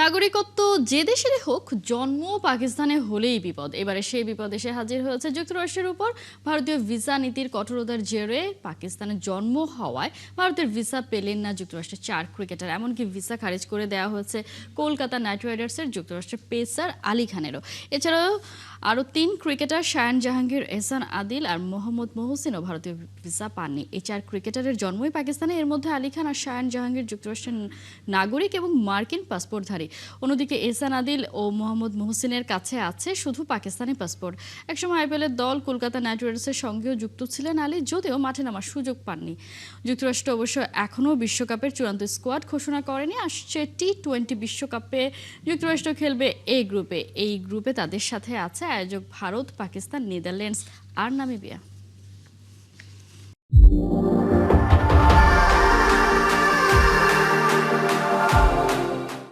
নাগরিকত্ব যে দেশেরই হোক, জন্ম পাকিস্তানে হলেই বিপদ। এবারে সেই বিপদ এসে হাজির হয়েছে যুক্তরাষ্ট্রের উপর। ভারতীয় ভিসা নীতির কঠোরতার জেরে পাকিস্তানে জন্ম হওয়ায় ভারতের ভিসা পেলেন না যুক্তরাষ্ট্রের 4 ক্রিকেটার। এমনকি ভিসা খারিজ করে দেওয়া হয়েছে কলকাতা নাইট রাইডার্সের যুক্তরাষ্ট্রের পেসার আলী খানেরও। এছাড়াও আরও 3 ক্রিকেটার শায়ান জাহাঙ্গীর, এহসান আদিল আর মোহাম্মদ মহসিনও ভারতীয় ভিসা পাননি। এই 4 ক্রিকেটারের জন্মই পাকিস্তানে। এর মধ্যে আলী খান আর শায়ান জাহাঙ্গীর যুক্তরাষ্ট্রের নাগরিক এবং মার্কিন পাসপোর্টধারী। অন্যদিকে এহসান আদিল ও মোহাম্মদ মহসিনের কাছে আছে শুধু পাকিস্তানি পাসপোর্ট। একসময় আইপিএলের দল কলকাতা নাইট রাইডার্সের সঙ্গেও যুক্ত ছিলেন আলী, যদিও মাঠে নামার সুযোগ পাননি। যুক্তরাষ্ট্র অবশ্য এখনও বিশ্বকাপের চূড়ান্ত স্কোয়াড ঘোষণা করেনি। আসছে টি-20 বিশ্বকাপে যুক্তরাষ্ট্র খেলবে এই গ্রুপে তাদের সাথে আছে আয়োজক ভারত, পাকিস্তান, নেদারল্যান্ডস আর নামিবিয়া।